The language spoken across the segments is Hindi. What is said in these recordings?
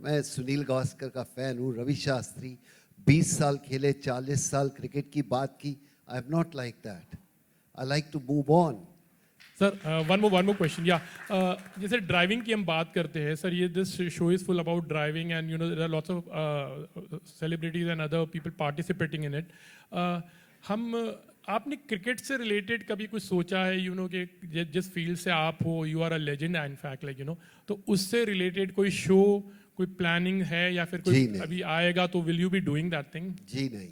मैं सुनील गावस्कर का फैन हूँ, रवि शास्त्री 20 साल खेले, 40 साल क्रिकेट की बात की. I am not like that. I like to move on. Sir one more question या जैसे ड्राइविंग की हम बात करते हैं सर, ये this show is full about driving and you know there are lots of celebrities and other people participating in it. आपने क्रिकेट से रिलेटेड कभी कुछ सोचा है यू नो कि जिस फील्ड से आप हो, you are a legend in fact like you know, तो उससे रिलेटेड कोई शो, कोई प्लानिंग है या फिर कोई अभी आएगा तो will you be doing that thing? जी नहीं.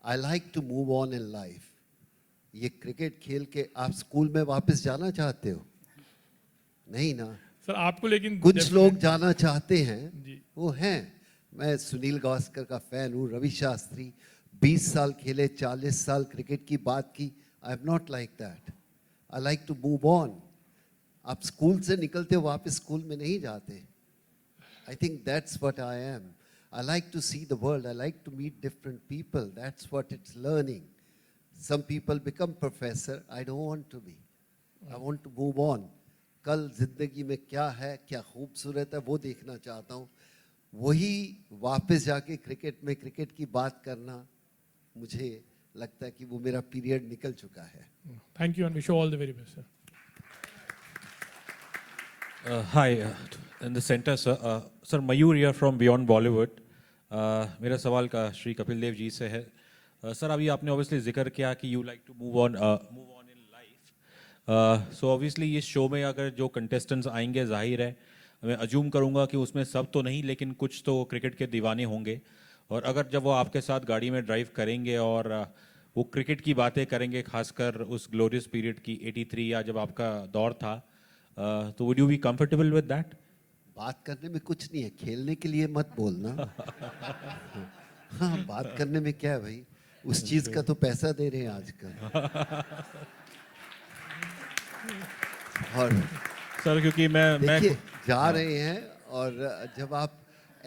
I like to move on in life. ये क्रिकेट खेल के आप स्कूल में वापस जाना चाहते हो? नहीं ना सर आपको, लेकिन कुछ लोग जाना चाहते हैं जी. वो हैं. मैं सुनील गावस्कर का फैन हूँ, रवि शास्त्री 20 साल खेले, 40 साल क्रिकेट की बात की. I am not like that. I like to move on. आप स्कूल से निकलते हो, वापस स्कूल में नहीं जाते. I think that's what I am. I like to see the world. I like to meet different people. That's what it's learning. Some people become professor. I don't want to be. I want to move on. कल जिंदगी में क्या है, क्या खूबसूरत है, वो देखना चाहता हूँ. वही वापस जाके क्रिकेट में क्रिकेट की बात करना, मुझे लगता है कि वो मेरा पीरियड निकल चुका है. Thank you and wish you all the very best sir. Hi, in the center, sir. Sir, Mayur here from Beyond Bollywood. मेरा सवाल का श्री कपिल देव जी से है. सर अभी आपने ऑब्वियसली जिक्र किया कि you like to move on in life. So obviously इस शो में अगर जो कंटेस्टेंट्स आएंगे, जाहिर है मैं अज्यूम करूंगा कि उसमें सब तो नहीं लेकिन कुछ तो क्रिकेट के दीवाने होंगे. और अगर जब वो आपके साथ गाड़ी में ड्राइव करेंगे और वो क्रिकेट की बातें करेंगे, खासकर उस ग्लोरियस पीरियड की 83 या जब आपका दौर था, तो would you be comfortable with that? बात करने में कुछ नहीं है, खेलने के लिए मत बोलना. हाँ, बात करने में क्या है भाई, उस चीज का तो पैसा दे रहे हैं आजकल. और सर क्योंकि मैं जा रहे हैं, और जब आप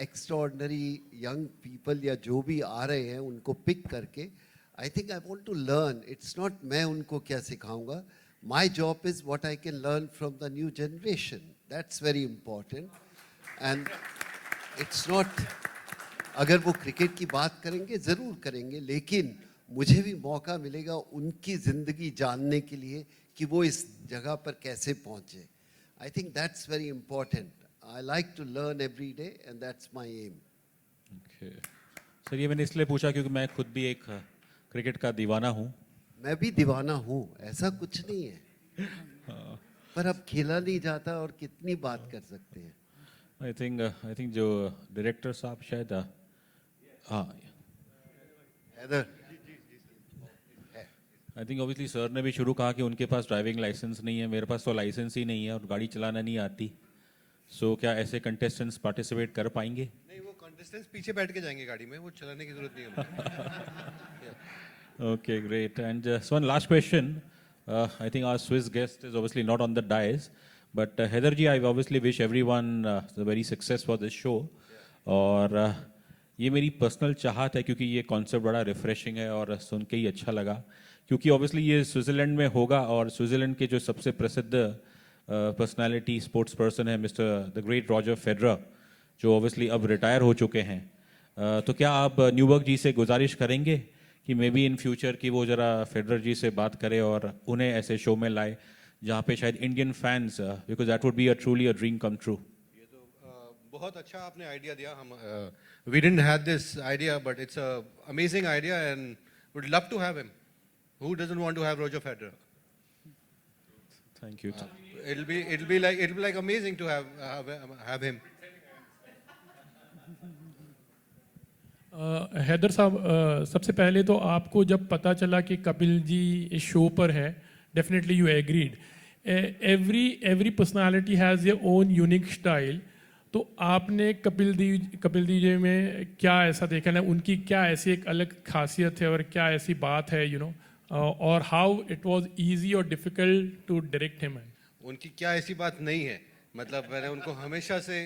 एक्स्ट्राऑर्डिनरी यंग पीपल या जो भी आ रहे हैं उनको पिक करके, I think I want to learn. It's not मैं उनको क्या सिखाऊंगा. My job is what I can learn from the new generation. That's very important. And it's not, अगर वो क्रिकेट की बात करेंगे ज़रूर करेंगे, लेकिन मुझे भी मौका मिलेगा उनकी ज़िंदगी जानने के लिए कि वो इस जगह पर कैसे पहुँचे. I think that's very important. I like to learn every day and that's my aim. Sir ये मैंने इसलिए पूछा क्योंकि मैं खुद भी एक क्रिकेट का दीवाना हूँ. मैं भी दीवाना हूँ, ऐसा कुछ नहीं है. पर अब खेला नहीं जाता और कितनी बात कर सकते हैं. आई थिंक जो डायरेक्टर साहब शायद हाँ, Haider, I think obviously sir ने भी शुरू कहा कि उनके पास ड्राइविंग लाइसेंस नहीं है. मेरे पास तो लाइसेंस ही नहीं है और गाड़ी चलाना नहीं आती. सो क्या ऐसे कंटेस्टेंट्स पार्टिसिपेट कर पाएंगे? नहीं, वो कंटेस्टेंट्स पीछे बैठ के जाएंगे गाड़ी में, वो चलाने की जरूरत नहीं है. Okay, great. And so one last question. I think our Swiss guest is obviously not on the dais, but Heather ji, I obviously wish everyone the very success for this show. और ये मेरी पर्सनल चाहत है क्योंकि ये कॉन्सेप्ट बड़ा रिफ्रेशिंग है और सुन के ही अच्छा लगा. क्योंकि ऑब्वियसली ये स्विट्ज़रलैंड में होगा और स्विट्ज़रलैंड के जो सबसे प्रसिद्ध पर्सनालिटी स्पोर्ट्स पर्सन है mister the great Roger Federer, जो ऑब्वियसली अब रिटायर हो चुके हैं. तो क्या आप न्यूबर्ग जी से गुजारिश करेंगे कि मे बी इन फ्यूचर कि वो ज़रा फेडरर जी से बात करें और उन्हें ऐसे शो में लाए जहाँ पे शायद Indian fans, because that would be a truly a dream come true. ये तो बहुत अच्छा आपने आइडिया दिया. हम we didn't have this idea but it's a amazing idea and would love to have him. Who doesn't want to have Roger Federer? Thank you. It'll be like amazing to have him. Haider साहब, सबसे पहले तो आपको जब पता चला कि कपिल जी इस शो पर है, definitely you agreed. Every personality has your own unique style. तो आपने कपिल दी जी में क्या ऐसा देखा ना, उनकी क्या ऐसी एक अलग खासियत है और क्या ऐसी बात है यू नो, और हाउ इट वाज इजी और डिफिकल्ट टू डायरेक्ट हिम? उनकी क्या ऐसी बात नहीं है, मतलब मैंने उनको हमेशा से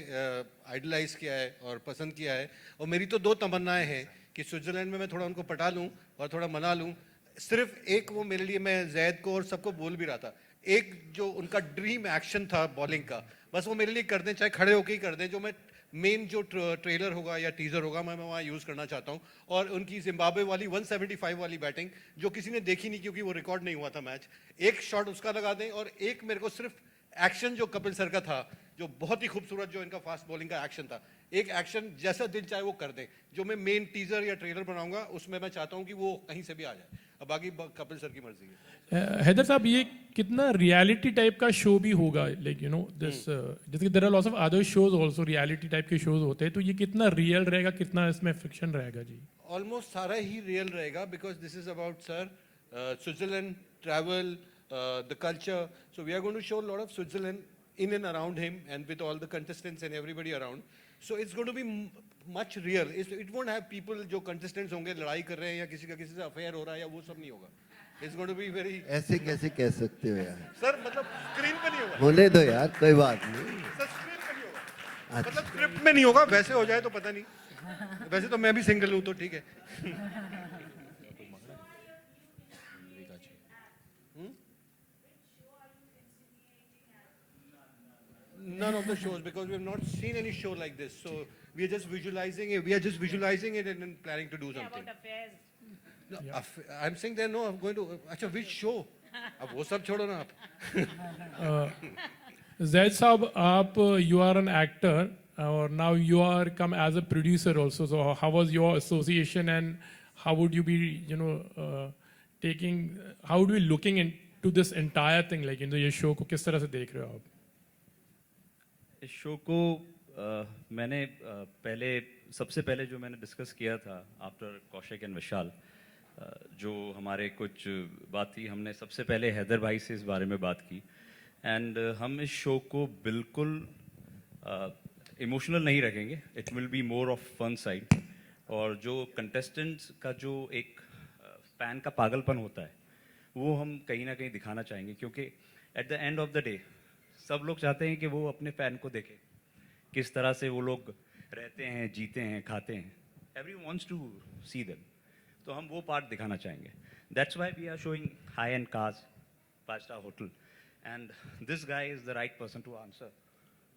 आइडलाइज किया है और पसंद किया है. और मेरी तो दो तमन्नाएं हैं कि स्विट्जरलैंड में मैं थोड़ा उनको पटा लूं और थोड़ा मना लूं. सिर्फ एक वो मेरे लिए, मैं जैद को और सबको बोल भी रहा था, एक जो उनका ड्रीम एक्शन था बॉलिंग का, बस वो मेरे लिए कर दें, चाहे खड़े होकर ही कर दें, जो मैं मेन जो ट्रेलर होगा या टीजर होगा मैं वहाँ यूज़ करना चाहता हूँ। और उनकी जिम्बाब्वे वाली 175 वाली बैटिंग जो किसी ने देखी नहीं क्योंकि वो रिकॉर्ड नहीं हुआ था मैच, एक शॉट उसका लगा दें और एक मेरे को सिर्फ एक्शन जो कपिल सर का था, जो बहुत ही खूबसूरत जो इनका फास्ट बॉलिंग का एक्शन था, एक एक्शन जैसा दिल चाहे वो कर दें। जो मैं मेन टीजर या ट्रेलर बनाऊंगा उसमें मैं चाहता हूँ कि वो कहीं से भी आ जाए। अब बाकी कपिल सर की मर्जी है। हैदर साहब, ये कितना रियलिटी टाइप का शो भी होगा, लाइक यू नो दिस, जैसे there are lots of other shows also reality type के शोज होते हैं, तो ये कितना रियल रहेगा, कितना इसमें फिक्शन रहेगा जी? ऑलमोस्ट सारा ही रियल रहेगा because this is about sir Switzerland travel the culture, so we are going to show lot of Switzerland in and around him and with all the contestants and everybody around, so it's going to be much real. It won't have people जो contestants होंगे लड़ाई कर रहे हैं या किसी का किसी से अफेयर हो रहा है या वो सब नहीं होगा. It's going to be very ऐसे कैसे कह सकते हो यार? सर मतलब स्क्रीन पे नहीं होगा होने दो यार, कोई बात नहीं। सर, स्क्रीन पे नहीं होगा, मतलब स्क्रिप्ट में नहीं होगा, वैसे हो जाए तो पता नहीं, वैसे तो मैं भी सिंगल हूँ तो ठीक है. None of the shows because we have not seen any show like this, so we are just visualizing it. We are just visualizing it and then planning to do something. About affairs. No, I'm saying that no, I'm going to. अच्छा, which show? अब वो सब छोड़ो ना आप. Zaid Saab, आप you are an actor or now you are come as a producer also. So how was your association and how would you be, you know, taking? How would you be looking into this entire thing, like ये show को किस तरह से देख रहे हो आप? इस शो को मैंने सबसे पहले जो मैंने डिस्कस किया था आफ्टर कौशिक एंड विशाल, जो हमारे कुछ बात थी, हमने सबसे पहले हैदर भाई से इस बारे में बात की एंड हम इस शो को बिल्कुल इमोशनल नहीं रखेंगे. It will be more of fun side, और जो कंटेस्टेंट्स का जो एक फैन का पागलपन होता है वो हम कहीं ना कहीं दिखाना चाहेंगे, क्योंकि at the end of the day सब लोग चाहते हैं कि वो अपने फैन को देखें, किस तरह से वो लोग रहते हैं, जीते हैं, खाते हैं. Every wants to see them, तो हम वो पार्ट दिखाना चाहेंगे. That's why we are showing high and cars, five star hotel, and this guy is the right person to answer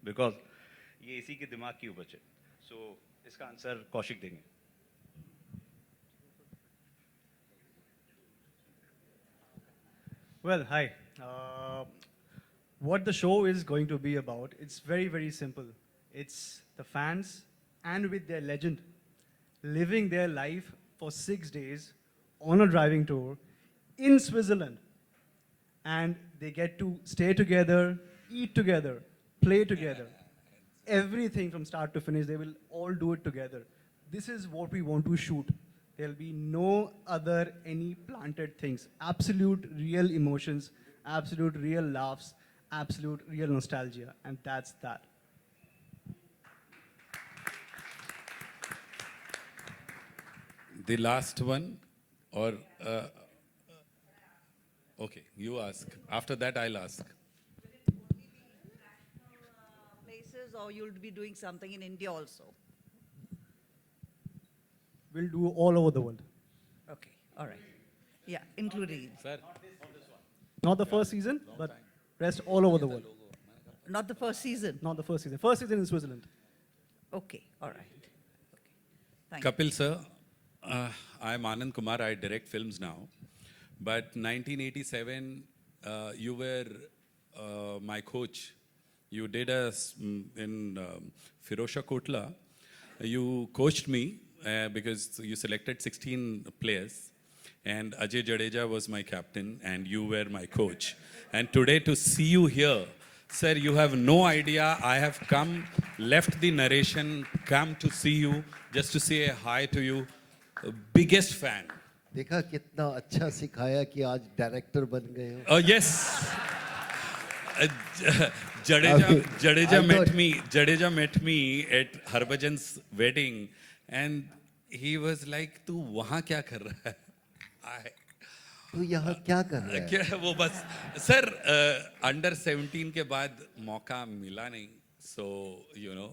because ये इसी के दिमाग की उपज है. सो इसका आंसर कौशिक देंगे. Well, hi. What the show is going to be about, it's very, very simple. It's the fans and with their legend living their life for 6 days on a driving tour in Switzerland. And they get to stay together, eat together, play together. Everything from start to finish, they will all do it together. This is what we want to shoot. There'll be no other any planted things. Absolute real emotions, absolute real laughs, absolute real nostalgia, and that's that. The last one, or okay, you ask. After that, I'll ask. Places, or you'll be doing something in India also? We'll do all over the world. Okay, all right. Yeah, including. Sir, Not the first season, but rest all over the world. Not the first season? Not the first season. First season in Switzerland. Okay, all right. Okay. Thank you. Kapil sir, I'm Anand Kumar. I direct films now. But 1987, you were my coach. You did us in Firosha Kotla. You coached me because you selected 16 players. And Ajay Jadeja was my captain, and you were my coach. And today to see you here, sir, you have no idea. I have come, left the narration, come to see you, just to say hi to you. Biggest fan. देखा कितना अच्छा सिखाया कि आज डायरेक्टर बन गए हो. Yes. Jadeja met me at Harbhajan's wedding, and he was like, "तू वहाँ क्या कर रहा है?" तू यहाँ क्या कर रहा है? क्या वो बस सर अंडर 17 के बाद मौका मिला नहीं, so you know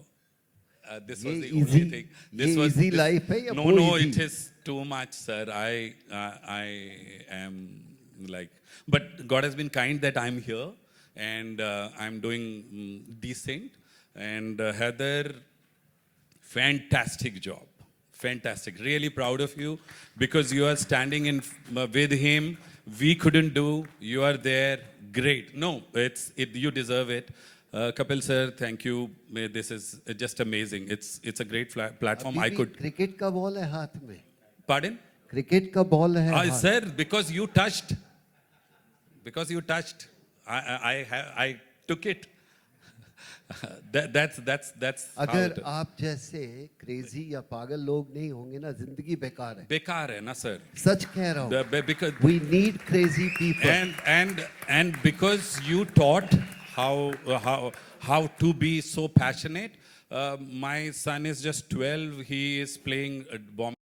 this was the only thing. This was easy life है या no no it is too much sir. I am like, but God has been kind that I am here and I'm doing decent. And Heather, Fantastic job. Fantastic. Really proud of you because you are standing in with him. We couldn't do. You are there. Great. No, you deserve it. Kapil sir, thank you. This is just amazing. It's a great platform. I could. Cricket का बॉल है हाथ में. Pardon? क्रिकेट का बॉल है हाथ. Sir, because you touched. Because you touched. I took it. that's how अगर it is. आप जैसे क्रेजी या पागल लोग नहीं होंगे ना, जिंदगी बेकार है. बेकार है ना सर. सच कह रहा हूँ. Because We need crazy people. and because you taught how to be so passionate. My son is just 12. He is playing bomb.